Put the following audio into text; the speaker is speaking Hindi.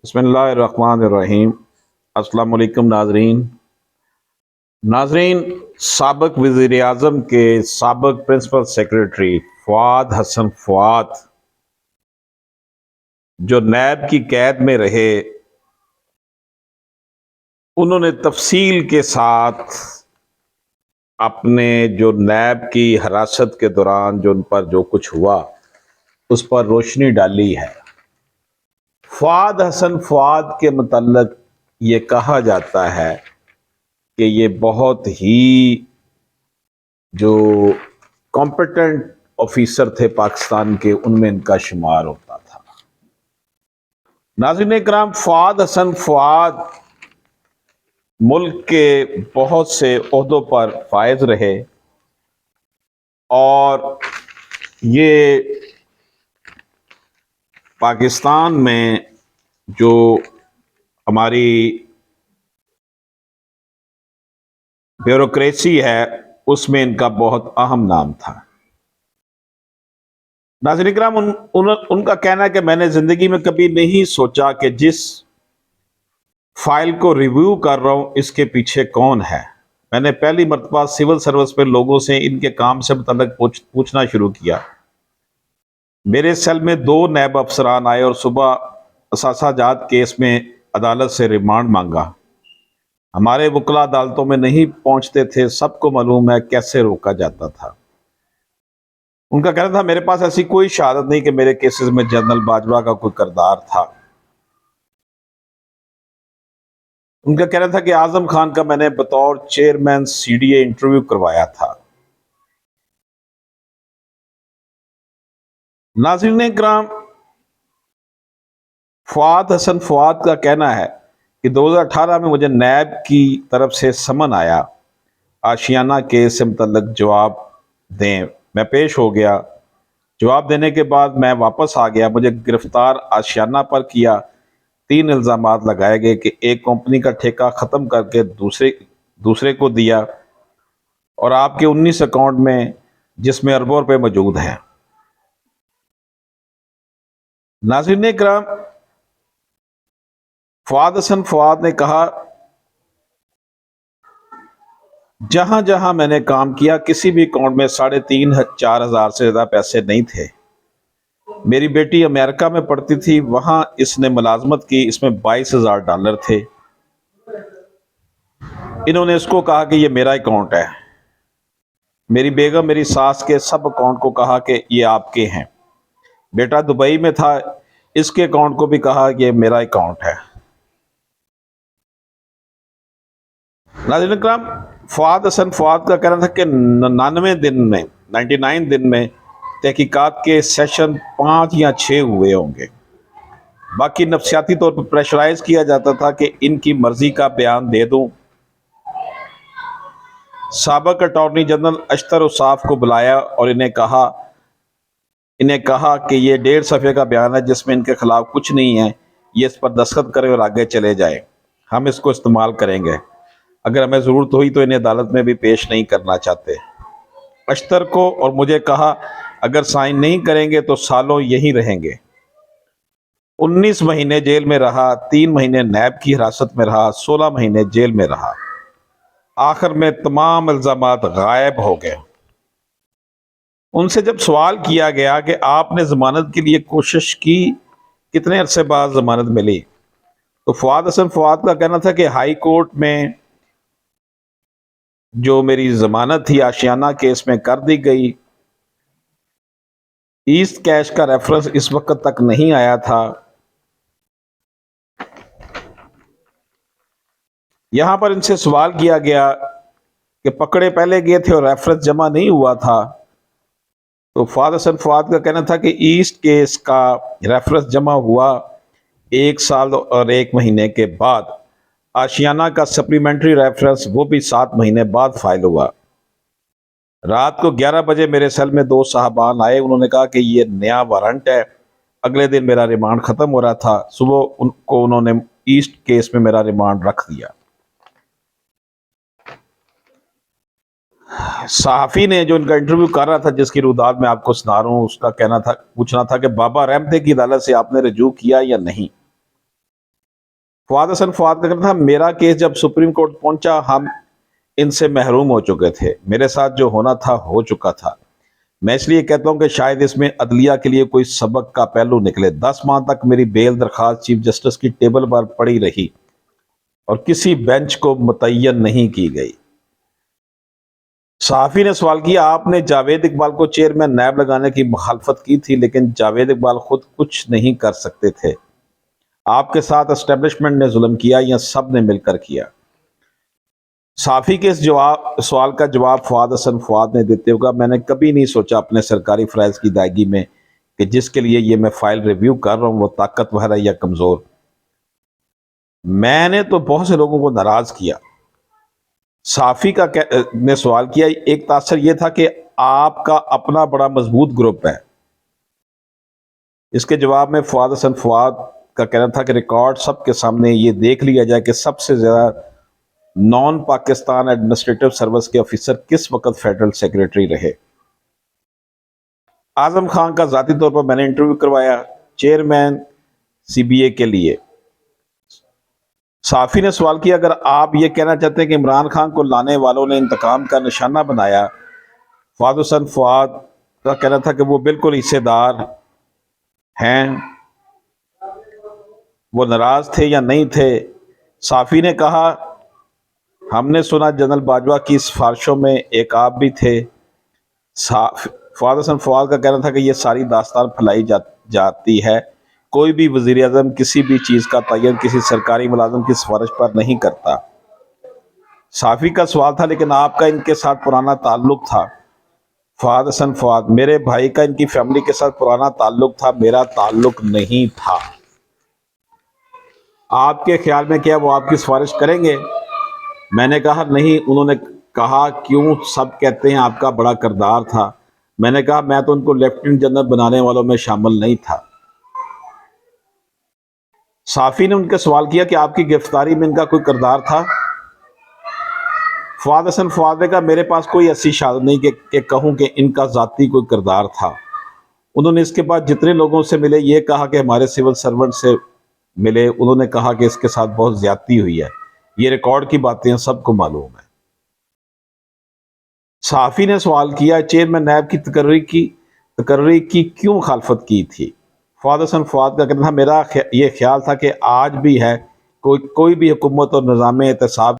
बिस्मिल्लाहिर्रहमानिर्रहीम। अस्सलाम वालेकुम नाजरीन। साबिक वज़ीर आज़म के साबिक प्रिंसिपल सेक्रेटरी फ़वाद हसन फ़वाद, जो नैब की कैद में रहे, उन्होंने तफसील के साथ अपने जो नैब की हिरासत के दौरान जो उन पर जो कुछ हुआ उस पर रोशनी डाली है। फ़वाद हसन फ़वाद के मुतल्लिक़ ये कहा जाता है कि ये बहुत ही जो कॉम्पिटेंट ऑफिसर थे पाकिस्तान के, उनमें इनका शुमार होता था। नाज़रीन इकराम, फ़वाद हसन फ़वाद मुल्क के बहुत से ओहदों पर फायज रहे और ये पाकिस्तान में जो हमारी ब्यूरोक्रेसी है उसमें इनका बहुत अहम नाम था। नाज़रीन इकराम, उनका कहना है कि मैंने ज़िंदगी में कभी नहीं सोचा कि जिस फाइल को रिव्यू कर रहा हूं इसके पीछे कौन है। मैंने पहली मर्तबा सिविल सर्विस पे लोगों से इनके काम से मुतल्लिक पूछना शुरू किया। मेरे सेल में 2 नैब अफसरान आए और सुबह असासाजात केस में अदालत से रिमांड मांगा। हमारे वकला अदालतों में नहीं पहुंचते थे, सबको मालूम है कैसे रोका जाता था। उनका कहना था मेरे पास ऐसी कोई शहादत नहीं कि मेरे केसेस में जनरल बाजवा का कोई किरदार था। उनका कहना था कि आजम खान का मैंने बतौर चेयरमैन सीडीए इंटरव्यू करवाया था। नाज़रीन इकराम, फ़वाद हसन फ़वाद का कहना है कि 2018 में मुझे नैब की तरफ से समन आया, आशियाना केस से मुतल्लिक जवाब दें। मैं पेश हो गया। जवाब देने के बाद मैं वापस आ गया। मुझे गिरफ्तार आशियाना पर किया। 3 इल्ज़ामात लगाए गए कि एक कंपनी का ठेका ख़त्म करके दूसरे को दिया और आपके 19 अकाउंट में जिसमें अरबों रुपए मौजूद हैं। नाज़रीन इकराम, फ़वाद हसन फ़वाद ने कहा जहां जहां मैंने काम किया किसी भी अकाउंट में 3,500-4 हज़ार से ज़्यादा पैसे नहीं थे। मेरी बेटी अमेरिका में पढ़ती थी, वहां इसने मुलाजमत की, इसमें $22,000 थे। इन्होंने इसको कहा कि ये मेरा अकाउंट है। मेरी बेगम मेरी सास के सब अकाउंट को कहा कि ये आपके हैं। बेटा दुबई में था, इसके अकाउंट को भी कहा कि ये मेरा अकाउंट है। नाज़रीन इकराम, फ़वाद हसन फ़वाद का कहना था कि 99 दिन में तहकीकात के सेशन 5 या 6 हुए होंगे। बाकी नफसियाती तौर पर प्रेशराइज किया जाता था कि इनकी मर्जी का बयान दे दूं। साबिक अटॉर्नी जनरल अशतर उसाफ को बुलाया और इन्हें कहा कि ये 1.5 सफ़े का बयान है जिसमें इनके खिलाफ कुछ नहीं है, ये इस पर दस्तखत करें और आगे चले जाए, हम इसको इस्तेमाल करेंगे। अगर हमें ज़रूरत हुई तो इन्हें अदालत में भी पेश नहीं करना चाहते। अशतर को और मुझे कहा अगर साइन नहीं करेंगे तो सालों यहीं रहेंगे। 19 महीने जेल में रहा, 3 महीने नैब की हिरासत में रहा, 16 महीने जेल में रहा। आखिर में तमाम इल्ज़ामात गायब हो गए। उनसे जब सवाल किया गया कि आपने जमानत के लिए कोशिश की, कितने अरसे बाद जमानत मिली, तो फ़वाद हसन फ़वाद का कहना था कि हाई कोर्ट में जो मेरी जमानत थी आशियाना केस में कर दी गई। ईस्ट कैश का रेफरेंस इस वक्त तक नहीं आया था। यहां पर इनसे सवाल किया गया कि पकड़े पहले गए थे और रेफरेंस जमा नहीं हुआ था, तो फ़वाद हसन फ़वाद का कहना था कि ईस्ट केस का रेफरेंस जमा हुआ 1 साल और 1 महीने के बाद। आशियाना का सप्लीमेंट्री रेफरेंस वो भी 7 महीने बाद फाइल हुआ। रात को 11 बजे मेरे सेल में 2 साहबान आए। उन्होंने कहा कि ये नया वारंट है। अगले दिन मेरा रिमांड ख़त्म हो रहा था। सुबह उन्होंने ईस्ट केस में मेरा रिमांड रख दिया। सहाफ़ी ने जो इनका इंटरव्यू कर रहा था, जिसकी रुदात मैं आपको सुना रहा हूँ, उसका कहना था, पूछना था कि बाबा रहमते की अदालत से आपने रजू किया या नहीं। फवाद हसन फवाद का कहना था, मेरा केस जब सुप्रीम कोर्ट पहुंचा हम इनसे महरूम हो चुके थे, मेरे साथ जो होना था हो चुका था। मैं इसलिए कहता हूं कि शायद इसमें अदलिया के लिए कोई सबक का पहलू निकले। 10 माह तक मेरी बेल दरखास्त चीफ जस्टिस की टेबल पर पड़ी रही और किसी बेंच को मुतय्यन नहीं की गई। सहाफी ने सवाल किया, आपने जावेद इकबाल को चेयरमैन नैब लगाने की मुखालफत की थी, लेकिन जावेद इकबाल खुद कुछ नहीं कर सकते थे, आपके साथ एस्टेब्लिशमेंट ने जुल्म किया या सब ने मिलकर किया। साफी के इस सवाल का जवाब फवाद हसन फवाद ने देते हुए, मैंने कभी नहीं सोचा अपने सरकारी फ़राइज़ की अदायगी में कि जिसके लिए ये मैं फाइल रिव्यू कर रहा हूँ वो ताकतवर है या कमज़ोर। मैंने तो बहुत से लोगों को नाराज़ किया। साफी का ने सवाल किया, एक तासर यह था कि आपका अपना बड़ा मजबूत ग्रुप है। इसके जवाब में फवाद हसन फवाद का कहना था कि रिकॉर्ड सबके सामने ये देख लिया जाए कि सबसे ज़्यादा नॉन पाकिस्तान एडमिनिस्ट्रेटिव सर्विस के ऑफिसर किस वक्त फेडरल सेक्रेटरी रहे। आजम खान का जाती तौर पर मैंने इंटरव्यू करवाया चेयरमैन सीबीए के लिए। साफी ने सवाल किया, अगर आप ये कहना चाहते हैं कि इमरान खान को लाने वालों ने इंतकाम का निशाना बनाया, फवाद हसन फवाद का कहना था कि वो बिल्कुल हिस्सेदार हैं, वो नाराज थे या नहीं थे। साफी ने कहा, हमने सुना जनरल बाजवा की सिफारिशों में एक आप भी थे। फवाद हसन फवाद का कहना था कि यह सारी दास्तान फैलाई जाती है, कोई भी वज़ीर आज़म किसी भी चीज़ का तयन किसी सरकारी मुलाजिम की सिफारिश पर नहीं करता। साफी का सवाल था, लेकिन आपका इनके साथ पुराना ताल्लुक था। फवाद हसन फवाद, मेरे भाई का इनकी फैमिली के साथ पुराना ताल्लुक था, मेरा ताल्लुक नहीं था। आपके ख्याल में क्या वो आपकी सिफारिश करेंगे? मैंने कहा नहीं। उन्होंने कहा, क्यों? सब कहते हैं आपका बड़ा किरदार था। मैंने कहा, मैं तो उनको लेफ्टिनेंट जनरल बनाने वालों में शामिल नहीं था। साफी ने उनके सवाल किया कि आपकी गिरफ्तारी में इनका कोई किरदार था? फवाद हसन फवाद ने कहा, मेरे पास कोई ऐसी शहादत नहीं कि कहूं कि इनका जाती कोई किरदार था। उन्होंने इसके बाद जितने लोगों से मिले ये कहा कि हमारे सिविल सर्वेंट से मिले, उन्होंने कहा कि इसके साथ बहुत ज्यादती हुई है। ये रिकॉर्ड की बातें सबको मालूम है। सहाफी ने सवाल किया, चेयरमैन नैब की तकर्री की क्यों मुखालफत की थी? फवाद हसन फवाद का कहना था, मेरा ये ख्याल था कि आज भी है, कोई भी हुकूमत और निज़ाम एहतसाब